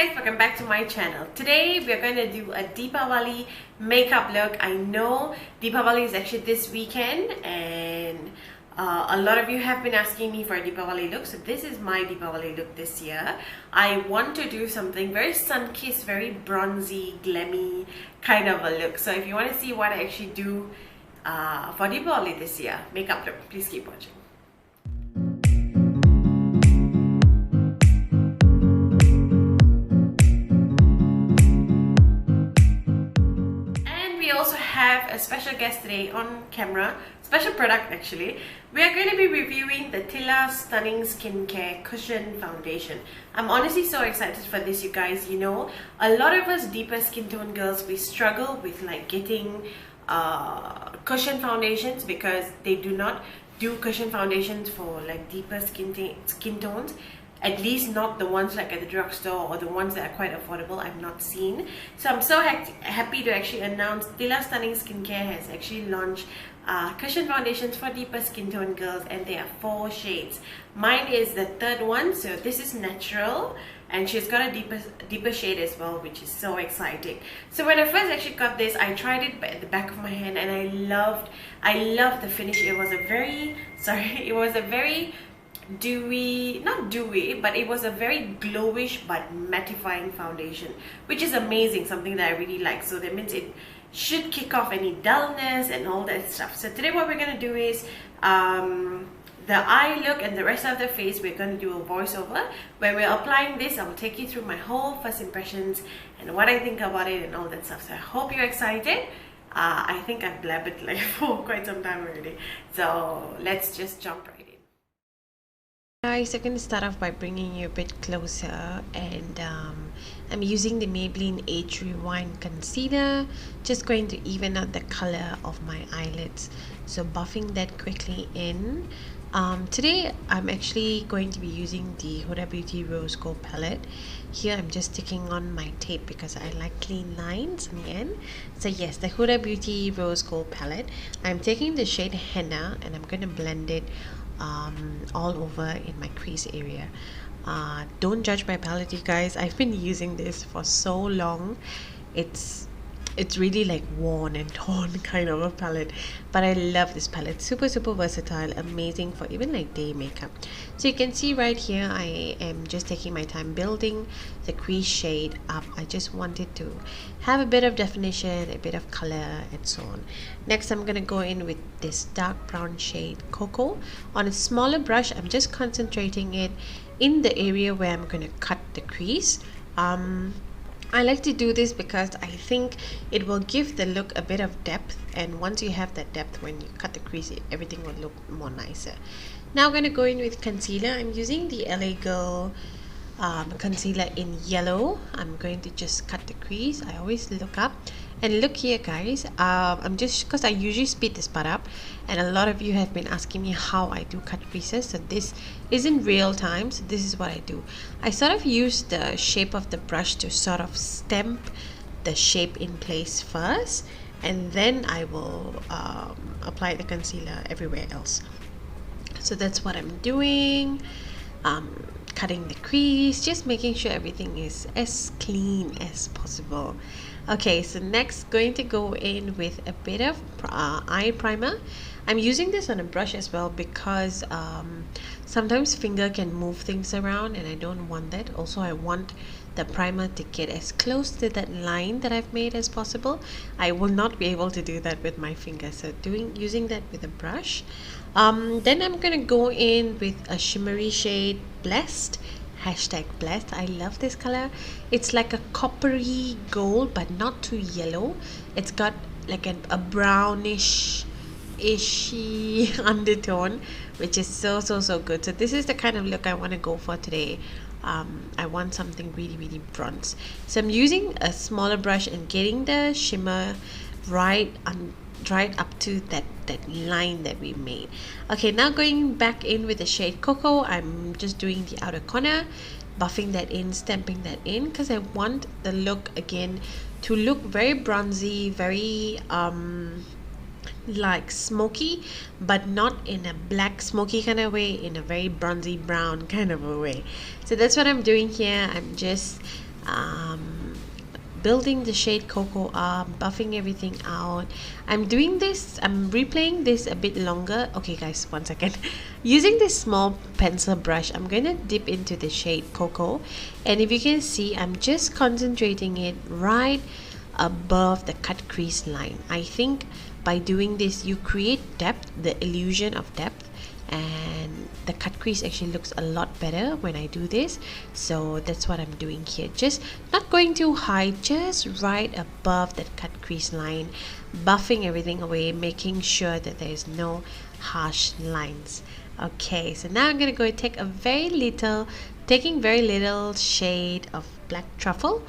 guys, welcome back to my channel. Today we are going to do a Deepavali makeup look. I know Deepavali is actually this weekend and a lot of you have been asking me for a Deepavali look. So this is my Deepavali look this year. I want to do something very sun-kissed, very bronzy, glammy kind of a look. So if you want to see what I actually do for Deepavali this year, makeup look, please keep watching. Have a special guest today on camera, special product actually. We are going to be reviewing the Thila Stunning Skincare Cushion Foundation. I'm honestly so excited for this, you guys. You know, a lot of us deeper skin tone girls, we struggle with like getting cushion foundations because they do not do cushion foundations for like deeper skin tones. At least not the ones like at the drugstore or the ones that are quite affordable. I've not seen. So I'm so happy to actually announce Thila Stunning Skincare has actually launched cushion foundations for deeper skin tone girls, and there are 4 shades. Mine is the 3rd one, so this is natural, and she's got a deeper shade as well, which is so exciting. So when I first actually got this, I tried it at the back of my hand and I loved the finish. It was a very dewy, not dewy, but it was a very glowish but mattifying foundation, which is amazing, something that I really like. So that means it should kick off any dullness and all that stuff. So today what we're going to do is the eye look and the rest of the face, we're going to do a voiceover where we're applying this. I will take you through my whole first impressions and what I think about it and all that stuff. So I hope you're excited. I think I've blabbered like for quite some time already, so let's just jump right in. Guys, I'm going to start off by bringing you a bit closer, and I'm using the Maybelline Age Rewind Concealer, just going to even out the color of my eyelids, so buffing that quickly in. Today I'm actually going to be using the Huda Beauty Rose Gold Palette. Here I'm just sticking on my tape because I like clean lines on the end. So yes, the Huda Beauty Rose Gold Palette. I'm taking the shade Henna and I'm going to blend it all over in my crease area. Don't judge my palette, you guys. I've been using this for so long. It's really like worn and torn kind of a palette, but I love this palette. Super versatile, amazing for even like day makeup. So you can see right here I am just taking my time building the crease shade up. I just wanted to have a bit of definition, a bit of color and so on. Next I'm gonna go in with this dark brown shade Cocoa. On a smaller brush, I'm just concentrating it in the area where I'm gonna cut the crease. I like to do this because I think it will give the look a bit of depth, and once you have that depth, when you cut the crease, everything will look more nicer. Now I'm going to go in with concealer. I'm using the LA Girl concealer in yellow. I'm going to just cut the crease. I always look up, and look here guys, I'm just, because I usually speed this part up, and a lot of you have been asking me how I do cut creases. So this is in real time, so this is what I do. I sort of use the shape of the brush to sort of stamp the shape in place first, and then I will apply the concealer everywhere else. So that's what I'm doing. Cutting the crease, just making sure everything is as clean as possible. Okay, so next going to go in with a bit of eye primer. I'm using this on a brush as well because sometimes finger can move things around and I don't want that. Also, I want the primer to get as close to that line that I've made as possible. I will not be able to do that with my finger, so using that with a brush. Then I'm gonna go in with a shimmery shade Blessed, #blessed. I love this color. It's like a coppery gold but not too yellow. It's got like a brownish ishy undertone, which is so good. So this is the kind of look I want to go for today. I want something really bronze, so I'm using a smaller brush and getting the shimmer right up to that line that we made. Okay, now going back in with the shade Cocoa, I'm just doing the outer corner, buffing that in, stamping that in, because I want the look again to look very bronzy, very like smoky, but not in a black smoky kind of way, in a very bronzy brown kind of a way. So that's what I'm doing here. I'm just building the shade Cocoa up, buffing everything out. I'm replaying this a bit longer. Okay guys, 1 second. Using this small pencil brush, I'm going to dip into the shade Cocoa, and if you can see, I'm just concentrating it right above the cut crease line. I think by doing this you create depth, the illusion of depth, and the cut crease actually looks a lot better when I do this. So that's what I'm doing here, just not going too high, just right above that cut crease line, buffing everything away, making sure that there is no harsh lines. Okay, so now I'm gonna go take taking very little shade of black truffle.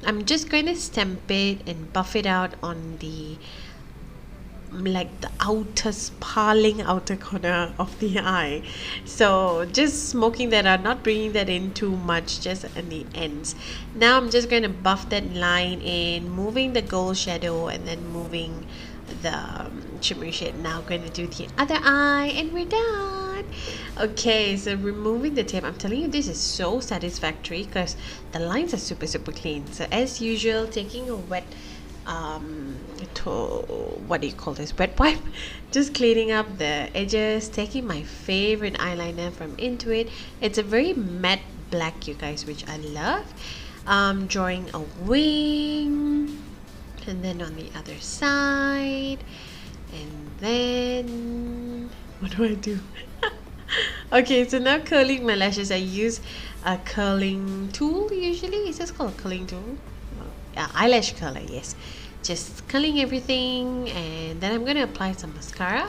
I'm just going to stamp it and buff it out on the parling outer corner of the eye. So just smoking that out, not bringing that in too much, just in the ends. Now I'm just going to buff that line in, moving the gold shadow and then moving the shimmery shade. Now I'm going to do the other eye and we're done. Okay, so removing the tape. I'm telling you, this is so satisfactory because the lines are super clean. So as usual, taking a wet what do you call this, wet wipe, just cleaning up the edges, taking my favorite eyeliner from Intuit. It's a very matte black, you guys, which I love. Drawing a wing, and then on the other side, and then what do I do? Okay, so now curling my lashes. I use a curling tool usually. Is this called a curling tool? Eyelash curler, yes. Just curling everything, and then I'm going to apply some mascara.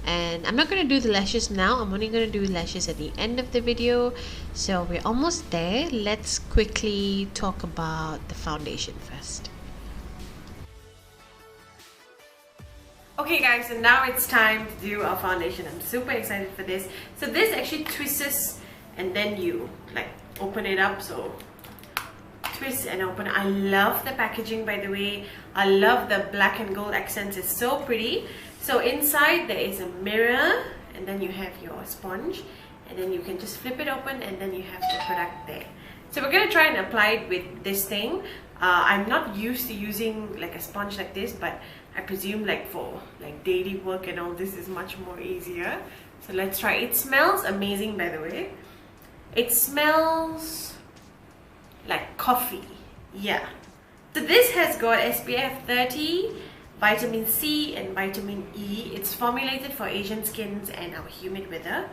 And I'm not going to do the lashes now. I'm only going to do lashes at the end of the video. So we're almost there. Let's quickly talk about the foundation first. Okay guys, so now it's time to do our foundation. I'm super excited for this. So this actually twists and then you like open it up. So twist and open. I love the packaging, by the way. I love the black and gold accents. It's so pretty. So inside there is a mirror, and then you have your sponge, and then you can just flip it open, and then you have the product there. So we're gonna try and apply it with this thing. I'm not used to using like a sponge like this, but I presume like for like daily work and all, this is much more easier. So let's try. It smells amazing, by the way. It smells like coffee. Yeah. So this has got SPF 30, vitamin C and vitamin E. It's formulated for Asian skins and our humid weather,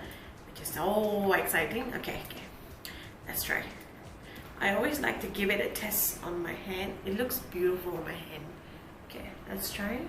which is so exciting. Okay, let's try. I always like to give it a test on my hand. It looks beautiful on my hand. Okay, let's try.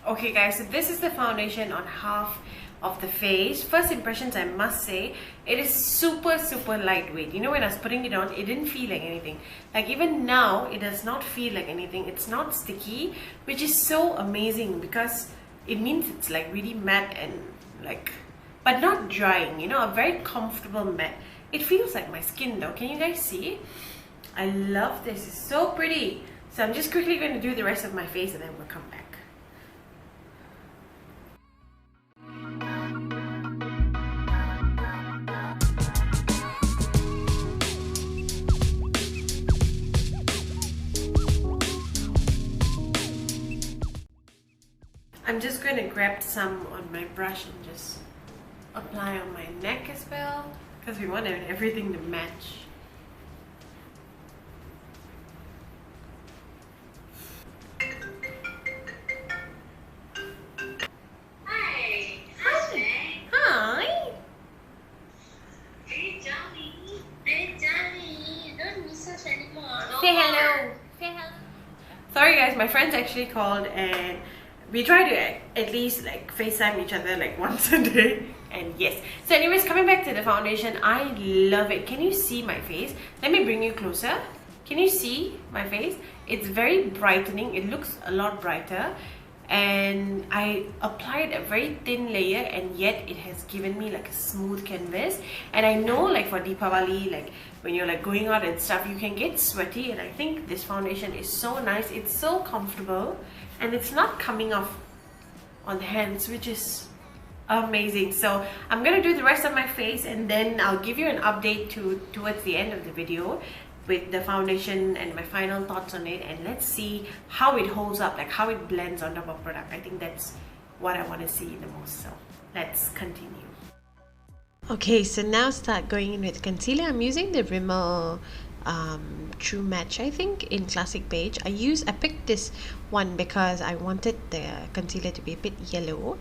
Okay guys, so this is the foundation on half of the face. First impressions, I must say, it is super lightweight. You know, when I was putting it on, it didn't feel like anything. Like even now, it does not feel like anything. It's not sticky, which is so amazing because it means it's like really matte and like, but not drying, you know, a very comfortable matte. It feels like my skin though. Can you guys see? I love this. It's so pretty. So I'm just quickly going to do the rest of my face and then we'll come back. I'm just going to grab some on my brush and just apply on my neck as well, because we want everything to match. Hi. Hi. Hey Johnny. Hey Johnny. You don't miss us anymore. No Say more. hello. Say hello. Sorry guys, my friends actually called and we try to at least like FaceTime each other like once a day. And yes, so anyways, coming back to the foundation, I love it. Can you see my face? Let me bring you closer. Can you see my face? It's very brightening. It looks a lot brighter. And I applied a very thin layer, and yet it has given me like a smooth canvas. And I know, like for Deepavali, like when you're like going out and stuff, you can get sweaty, and I think this foundation is so nice. It's so comfortable and it's not coming off on the hands, which is amazing. So I'm gonna do the rest of my face, and then I'll give you an update towards the end of the video with the foundation and my final thoughts on it, and let's see how it holds up, like how it blends on top of product. I think that's what I want to see the most, so let's continue. Okay, so now start going in with concealer. I'm using the Rimmel True Match, I think, in Classic Beige. I picked this one because I wanted the concealer to be a bit yellow,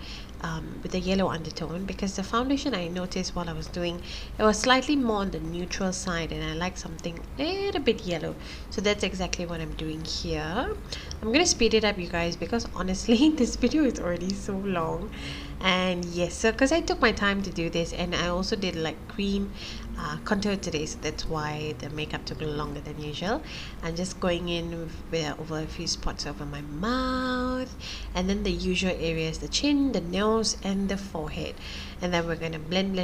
with a yellow undertone, because the foundation, I noticed while I was doing, it was slightly more on the neutral side, and I like something a little bit yellow. So that's exactly what I'm doing here. I'm gonna speed it up, you guys, because honestly this video is already so long. And yes, so because I took my time to do this, and I also did like cream contour today, so that's why the makeup took a little longer than usual. I'm just going in with, over a few spots over my mouth, and then the usual areas, the chin, the nose, and the forehead. And then we're gonna blend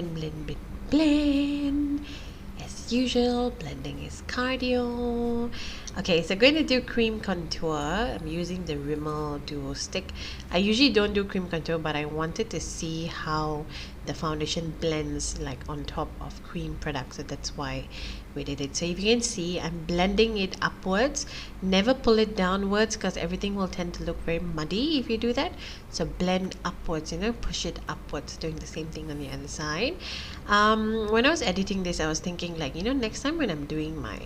as usual. Blending is cardio. Okay, so I'm going to do cream contour. I'm using the Rimmel Duo Stick. I usually don't do cream contour, but I wanted to see how the foundation blends like on top of cream product, so that's why we did it. So if you can see, I'm blending it upwards. Never pull it downwards, because everything will tend to look very muddy if you do that. So blend upwards, you know, push it upwards. Doing the same thing on the other side. When I was editing this, I was thinking, like, you know, next time when I'm doing my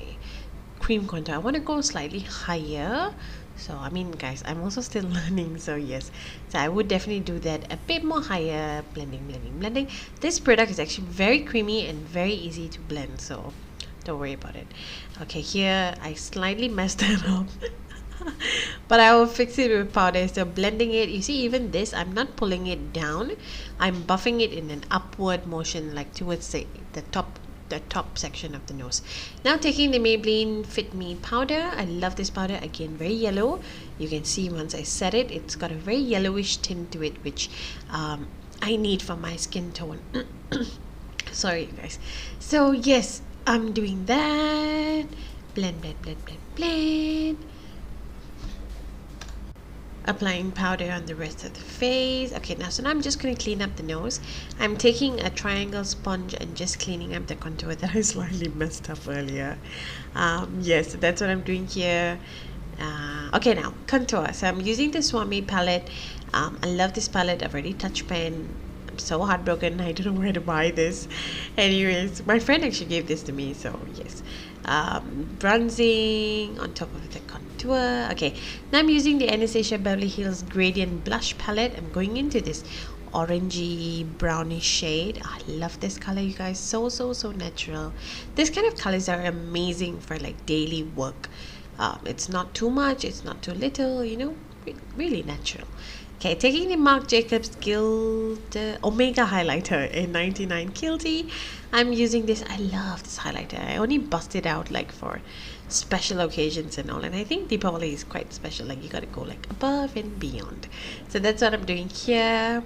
cream contour, I want to go slightly higher. So I mean, guys, I'm also still learning, so yes, so I would definitely do that a bit more higher. Blending. This product is actually very creamy and very easy to blend, so don't worry about it. Okay, here I slightly messed it up but I will fix it with powder. So blending it, you see, even this, I'm not pulling it down, I'm buffing it in an upward motion, like towards the top section of the nose. Now taking the Maybelline Fit Me powder. I love this powder, again very yellow. You can see once I set it, it's got a very yellowish tint to it, which I need for my skin tone. Sorry, you guys. So yes, I'm doing that. Blend. Applying powder on the rest of the face. Okay, now I'm just going to clean up the nose. I'm taking a triangle sponge and just cleaning up the contour that I slightly messed up earlier. Yes, so that's what I'm doing here. Okay, now contour. So I'm using the Sua Mei palette. I love this palette. I've already touched pan. I'm so heartbroken. I don't know where to buy this. Anyways, my friend actually gave this to me, so yes. Bronzing on top of the contour. Okay, now I'm using the Anastasia Beverly Hills Gradient Blush Palette. I'm going into this orangey brownish shade. I love this color, you guys. So natural. This kind of colors are amazing for like daily work. It's not too much, it's not too little, you know, really natural. Okay, taking the Marc Jacobs Gilt Omega highlighter in 99 Kilty. I'm using this. I love this highlighter. I only bust it out like for special occasions and all, and I think Deepavali is quite special, like you gotta go like above and beyond. So that's what I'm doing here.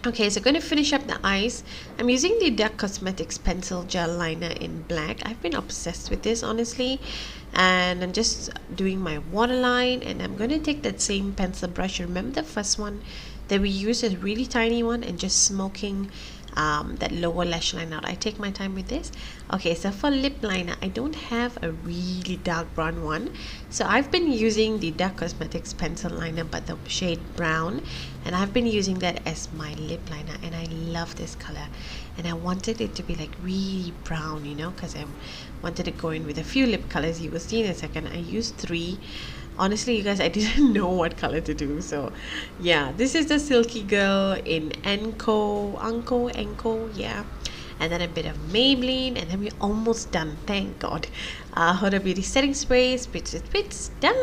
Okay, so going to finish up the eyes. I'm using the Dark Cosmetics pencil gel liner in black. I've been obsessed with this, honestly, and I'm just doing my waterline, and I'm going to take that same pencil brush. Remember the first one that we used, a really tiny one, and just smoking that lower lash line out. I take my time with this. Okay, so for lip liner, I don't have a really dark brown one, so I've been using the Dark Cosmetics pencil liner, but the shade brown, and I've been using that as my lip liner, and I love this color, and I wanted it to be like really brown, you know, because I wanted to go in with a few lip colors. You will see in a second. I used 3. Honestly, you guys, I didn't know what color to do, so yeah, this is the Silky Girl in Anko, yeah, and then a bit of Maybelline, and then we're almost done, thank God. Huda Beauty setting spray, spritz, done.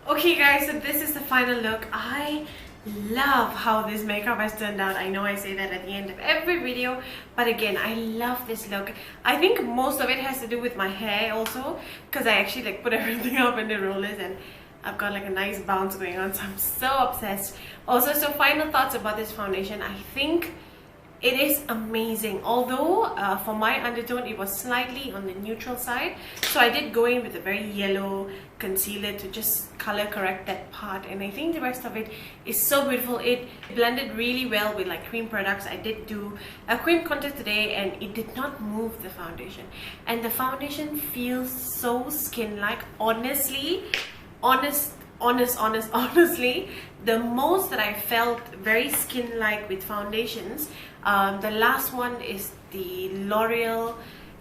Okay guys, so this is the final look. I love how this makeup has turned out. I know I say that at the end of every video, but again, I love this look. I think most of it has to do with my hair also, because I actually like put everything up in the rollers and I've got like a nice bounce going on, so I'm so obsessed. Also, so final thoughts about this foundation. I think it is amazing, although for my undertone it was slightly on the neutral side, so I did go in with a very yellow concealer to just color correct that part, and I think the rest of it is so beautiful. It blended really well with like cream products. I did do a cream contour today and it did not move the foundation, and the foundation feels so skin-like. Honestly, the most that I felt very skin-like with foundations, the last one is the L'Oreal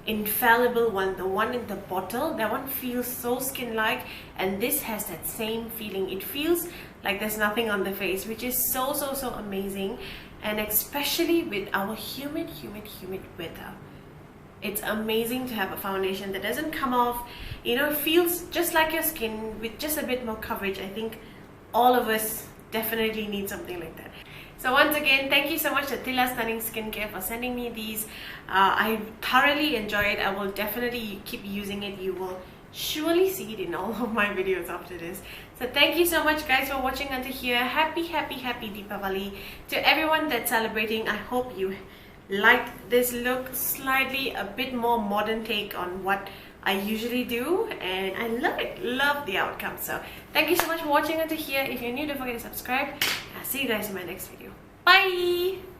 Infallible one, the one in the bottle. That one feels so skin-like, and this has that same feeling. It feels like there's nothing on the face, which is so amazing. And especially with our humid weather, it's amazing to have a foundation that doesn't come off, you know, feels just like your skin with just a bit more coverage. I think all of us definitely need something like that. So once again, thank you so much to Thila Stunning Skincare for sending me these. I thoroughly enjoy it. I will definitely keep using it. You will surely see it in all of my videos after this. So thank you so much guys for watching until here. Happy Deepavali to everyone that's celebrating. I hope you liked this look, slightly a bit more modern take on what I usually do, and I love it, love the outcome. So thank you so much for watching until here. If you're new, don't forget to subscribe. I'll see you guys in my next video. Bye.